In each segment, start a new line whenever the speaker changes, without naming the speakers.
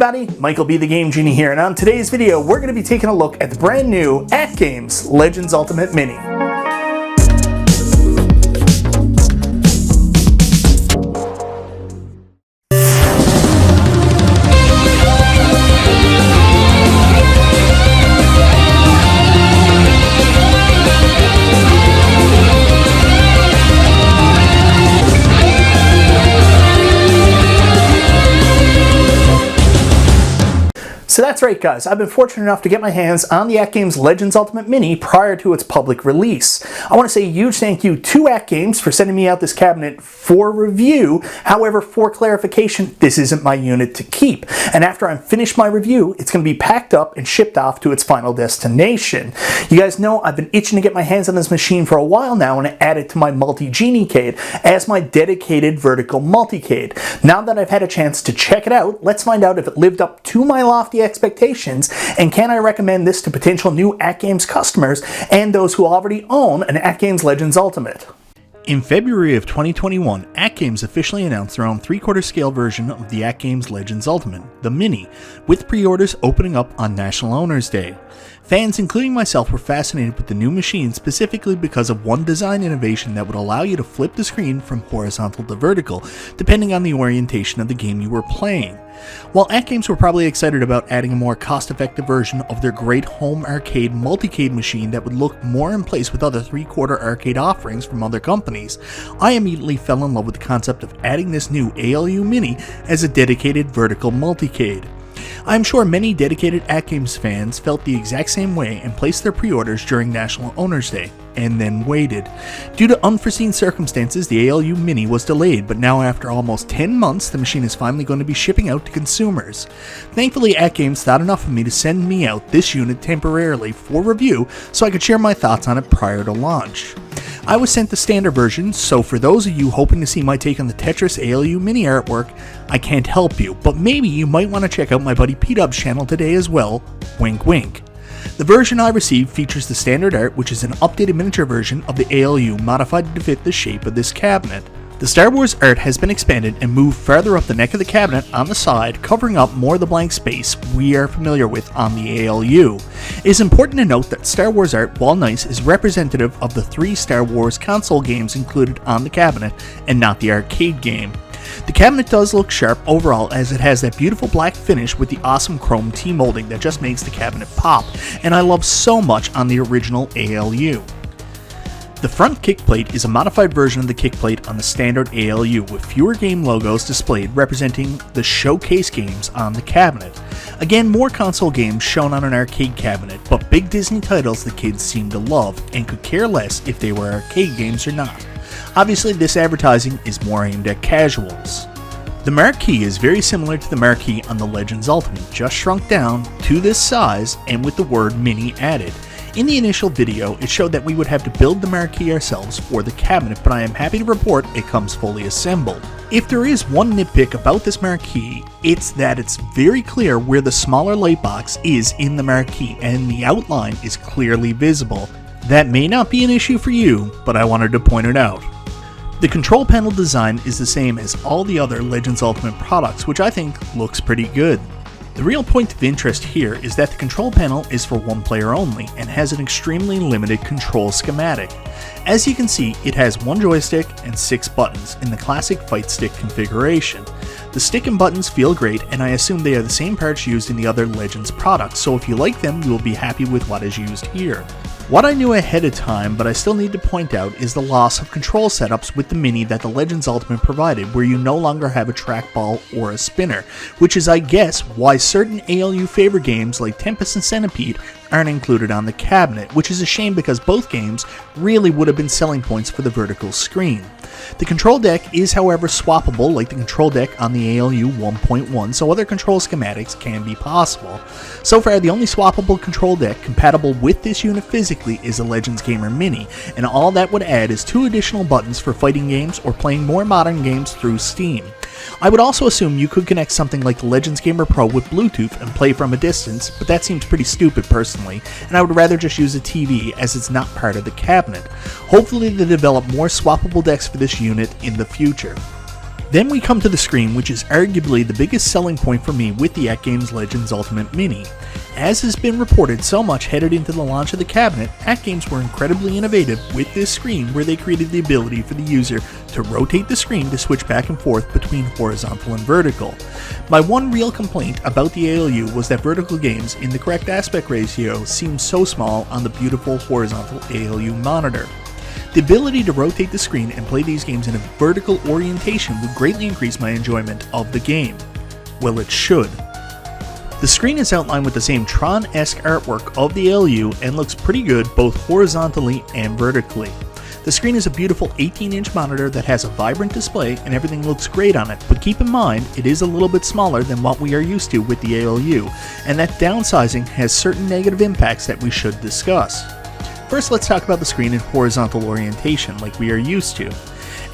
everybody, MichaelBtheGameGenie here, and on today's video we're going to be taking a look at the brand new AtGames Legends Ultimate Mini. So that's right guys, I've been fortunate enough to get my hands on the AtGames Legends Ultimate Mini prior to its public release. I want to say a huge thank you to AtGames for sending me out this cabinet for review. However, for clarification, this isn't my unit to keep. And after I'm finished my review, it's going to be packed up and shipped off to its final destination. You guys know I've been itching to get my hands on this machine for a while now and add it to my MultiGenie cade as my dedicated vertical multi-cade. Now that I've had a chance to check it out, let's find out if it lived up to my lofty expectations, and can I recommend this to potential new AtGames customers and those who already own an AtGames Legends Ultimate. In February of 2021, AtGames officially announced their own 3/4 scale version of the AtGames Legends Ultimate, the Mini, with pre-orders opening up on National Owners Day. Fans, including myself, were fascinated with the new machine specifically because of one design innovation that would allow you to flip the screen from horizontal to vertical, depending on the orientation of the game you were playing. While AtGames were probably excited about adding a more cost-effective version of their great home arcade multi-cade machine that would look more in place with other 3/4 arcade offerings from other companies, I immediately fell in love with the concept of adding this new ALU Mini as a dedicated vertical multi-cade. I'm sure many dedicated AtGames fans felt the exact same way and placed their pre-orders during National Owners Day, and then waited. Due to unforeseen circumstances, the ALU Mini was delayed, but now after almost 10 months, the machine is finally going to be shipping out to consumers. Thankfully, AtGames thought enough of me to send me out this unit temporarily for review so I could share my thoughts on it prior to launch. I was sent the standard version, so for those of you hoping to see my take on the Tetris ALU Mini artwork, I can't help you, but maybe you might want to check out my buddy P-Dub's channel today as well, wink wink. The version I received features the standard art, which is an updated miniature version of the ALU modified to fit the shape of this cabinet. The Star Wars art has been expanded and moved farther up the neck of the cabinet on the side, covering up more of the blank space we are familiar with on the ALU. It is important to note that Star Wars art, while nice, is representative of the 3 Star Wars console games included on the cabinet and not the arcade game. The cabinet does look sharp overall, as it has that beautiful black finish with the awesome chrome T-molding that just makes the cabinet pop, and I love so much on the original ALU. The front kickplate is a modified version of the kickplate on the standard ALU, with fewer game logos displayed representing the showcase games on the cabinet. Again, more console games shown on an arcade cabinet, but big Disney titles the kids seem to love and could care less if they were arcade games or not. Obviously, this advertising is more aimed at casuals. The marquee is very similar to the marquee on the Legends Ultimate, just shrunk down to this size and with the word Mini added. In the initial video, it showed that we would have to build the marquee ourselves for the cabinet, but I am happy to report it comes fully assembled. If there is one nitpick about this marquee, it's that it's very clear where the smaller light box is in the marquee, and the outline is clearly visible. That may not be an issue for you, but I wanted to point it out. The control panel design is the same as all the other Legends Ultimate products, which I think looks pretty good. The real point of interest here is that the control panel is for one player only and has an extremely limited control schematic. As you can see, it has 1 joystick and 6 buttons in the classic fight stick configuration. The stick and buttons feel great, and I assume they are the same parts used in the other Legends products, so if you like them, you will be happy with what is used here. What I knew ahead of time, but I still need to point out, is the loss of control setups with the Mini that the Legends Ultimate provided, where you no longer have a trackball or a spinner, which is, I guess, why certain ALU favorite games like Tempest and Centipede aren't included on the cabinet, which is a shame because both games really would have been selling points for the vertical screen. The control deck is, however, swappable like the control deck on the ALU 1.1, so other control schematics can be possible. So far, the only swappable control deck compatible with this unit physically is the Legends Gamer Mini, and all that would add is 2 additional buttons for fighting games or playing more modern games through Steam. I would also assume you could connect something like the Legends Gamer Pro with Bluetooth and play from a distance, but that seems pretty stupid personally, and I would rather just use a TV as it's not part of the cabinet. Hopefully they develop more swappable decks for this unit in the future. Then we come to the screen, which is arguably the biggest selling point for me with the AtGames Legends Ultimate Mini. As has been reported so much headed into the launch of the cabinet, AtGames were incredibly innovative with this screen, where they created the ability for the user to rotate the screen to switch back and forth between horizontal and vertical. My one real complaint about the ALU was that vertical games in the correct aspect ratio seemed so small on the beautiful horizontal ALU monitor. The ability to rotate the screen and play these games in a vertical orientation would greatly increase my enjoyment of the game. Well, it should. The screen is outlined with the same Tron-esque artwork of the ALU and looks pretty good both horizontally and vertically. The screen is a beautiful 18-inch monitor that has a vibrant display and everything looks great on it, but keep in mind it is a little bit smaller than what we are used to with the ALU, and that downsizing has certain negative impacts that we should discuss. First, let's talk about the screen in horizontal orientation like we are used to.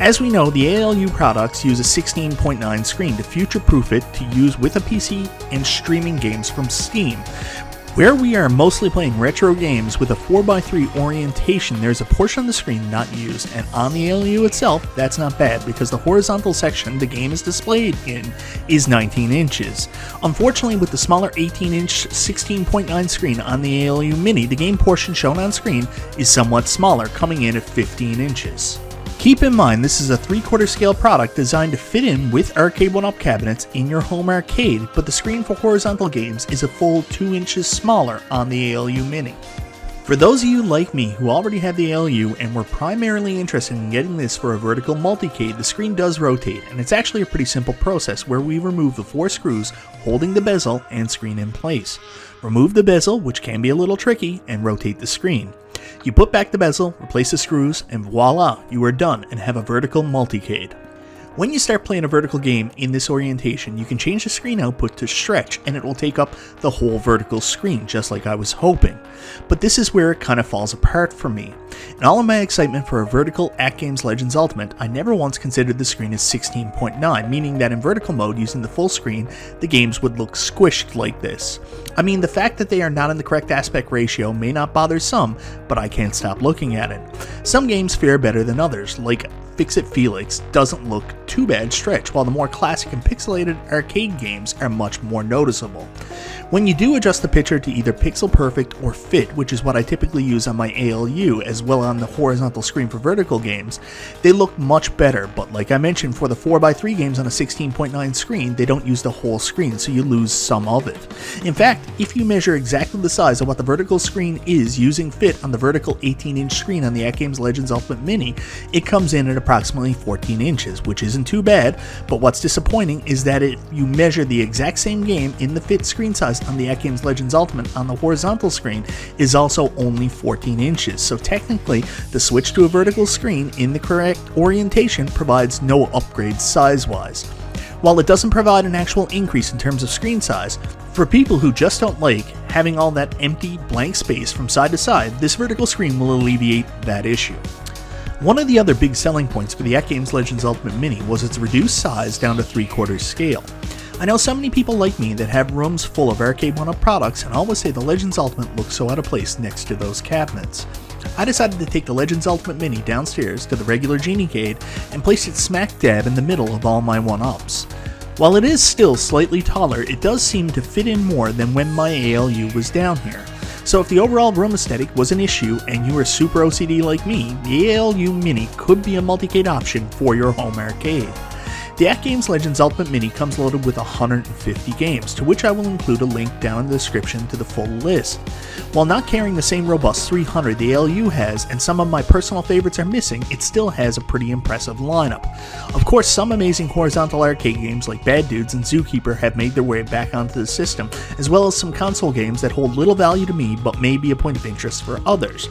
As we know, the ALU products use a 16.9 screen to future-proof it to use with a PC and streaming games from Steam. Where we are mostly playing retro games with a 4x3 orientation, there's a portion of the screen not used, and on the ALU itself, that's not bad because the horizontal section the game is displayed in is 19 inches. Unfortunately, with the smaller 18-inch 16.9 screen on the ALU Mini, the game portion shown on screen is somewhat smaller, coming in at 15 inches. Keep in mind, this is a 3/4 scale product designed to fit in with arcade 1-up cabinets in your home arcade, but the screen for horizontal games is a full 2 inches smaller on the ALU Mini. For those of you like me who already have the ALU and were primarily interested in getting this for a vertical multicade, the screen does rotate, and it's actually a pretty simple process where we remove the 4 screws holding the bezel and screen in place. Remove the bezel, which can be a little tricky, and rotate the screen. You put back the bezel, replace the screws, and voila, you are done and have a vertical multicade. When you start playing a vertical game in this orientation, you can change the screen output to stretch and it will take up the whole vertical screen, just like I was hoping. But this is where it kind of falls apart for me. In all of my excitement for a vertical AtGames Legends Ultimate, I never once considered the screen as 16.9, meaning that in vertical mode using the full screen, the games would look squished like this. I mean, the fact that they are not in the correct aspect ratio may not bother some, but I can't stop looking at it. Some games fare better than others, like Fix-It Felix doesn't look too bad stretched, while the more classic and pixelated arcade games are much more noticeable. When you do adjust the picture to either pixel perfect or fit, which is what I typically use on my ALU as well on the horizontal screen for vertical games, they look much better, but like I mentioned, for the 4x3 games on a 16.9 screen, they don't use the whole screen, so you lose some of it. In fact, if you measure exactly the size of what the vertical screen is using fit on the vertical 18-inch screen on the AtGames Legends Ultimate Mini, it comes in at approximately 14 inches, which isn't too bad, but what's disappointing is that if you measure the exact same game in the fit screen size on the AtGames Legends Ultimate on the horizontal screen is also only 14 inches, so technically the switch to a vertical screen in the correct orientation provides no upgrade size-wise. While it doesn't provide an actual increase in terms of screen size, for people who just don't like having all that empty blank space from side to side, this vertical screen will alleviate that issue. One of the other big selling points for the AtGames Legends Ultimate Mini was its reduced size down to 3/4 scale. I know so many people like me that have rooms full of arcade 1-up products and always say the Legends Ultimate looks so out of place next to those cabinets. I decided to take the Legends Ultimate Mini downstairs to the regular Genie-cade and place it smack dab in the middle of all my 1-ups. While it is still slightly taller, it does seem to fit in more than when my ALU was down here. So if the overall room aesthetic was an issue and you are super OCD like me, the ALU Mini could be a multicade option for your home arcade. The AtGames Legends Ultimate Mini comes loaded with 150 games, to which I will include a link down in the description to the full list. While not carrying the same robust 300 the ALU has, and some of my personal favorites are missing, it still has a pretty impressive lineup. Of course, some amazing horizontal arcade games like Bad Dudes and Zookeeper have made their way back onto the system, as well as some console games that hold little value to me but may be a point of interest for others.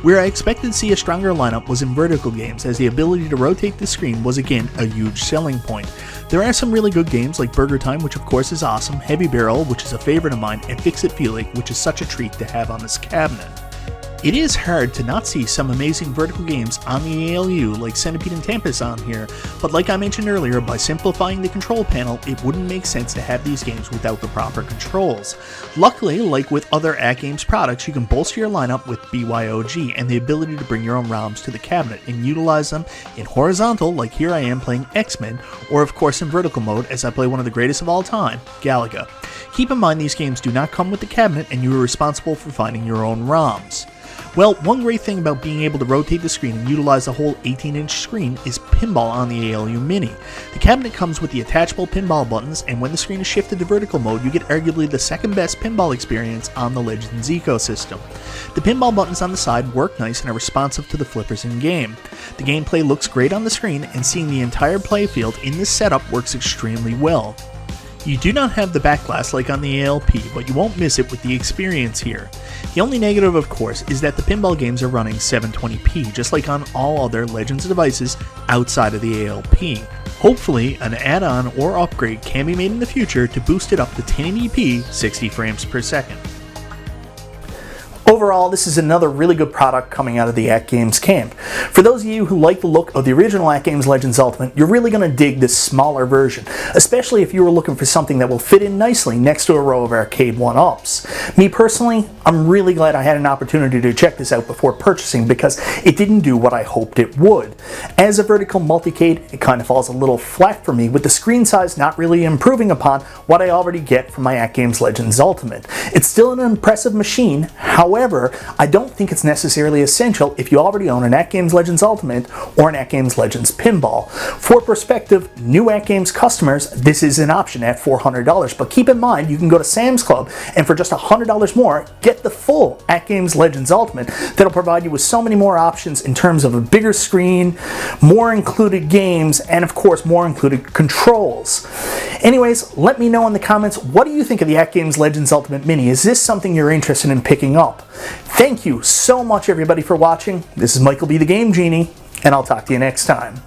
Where I expected to see a stronger lineup was in vertical games, as the ability to rotate the screen was again a huge selling point. There are some really good games like Burger Time, which of course is awesome, Heavy Barrel, which is a favorite of mine, and Fix-It Felix, which is such a treat to have on this cabinet. It is hard to not see some amazing vertical games on the ALU like Centipede and Tempest on here, but like I mentioned earlier, by simplifying the control panel, it wouldn't make sense to have these games without the proper controls. Luckily, like with other AtGames products, you can bolster your lineup with BYOG and the ability to bring your own ROMs to the cabinet and utilize them in horizontal, like here I am playing X-Men, or of course in vertical mode as I play one of the greatest of all time, Galaga. Keep in mind these games do not come with the cabinet and you are responsible for finding your own ROMs. Well, one great thing about being able to rotate the screen and utilize the whole 18-inch screen is Pinball on the ALU Mini. The cabinet comes with the attachable pinball buttons, and when the screen is shifted to vertical mode, you get arguably the second best pinball experience on the Legends ecosystem. The pinball buttons on the side work nice and are responsive to the flippers in game. The gameplay looks great on the screen, and seeing the entire playfield in this setup works extremely well. You do not have the back glass like on the ALP, but you won't miss it with the experience here. The only negative, of course, is that the pinball games are running 720p, just like on all other Legends devices outside of the ALP. Hopefully, an add-on or upgrade can be made in the future to boost it up to 1080p 60 frames per second. Overall, this is another really good product coming out of the AtGames camp. For those of you who like the look of the original AtGames Legends Ultimate, you're really going to dig this smaller version, especially if you were looking for something that will fit in nicely next to a row of arcade 1-ups. Me personally, I'm really glad I had an opportunity to check this out before purchasing because it didn't do what I hoped it would. As a vertical multicade, it kind of falls a little flat for me, with the screen size not really improving upon what I already get from my AtGames Legends Ultimate. It's still an impressive machine, however, I don't think it's necessarily essential if you already own an AtGames Legends Ultimate or an AtGames Legends Pinball. For perspective, new AtGames customers, this is an option at $400, but keep in mind you can go to Sam's Club and for just $100 more, get the full AtGames Legends Ultimate that'll provide you with so many more options in terms of a bigger screen, more included games, and of course more included controls. Anyways, let me know in the comments, what do you think of the AtGames Legends Ultimate Mini? Is this something you're interested in picking up? Thank you so much everybody for watching. This is Michael B. the Game Genie, and I'll talk to you next time.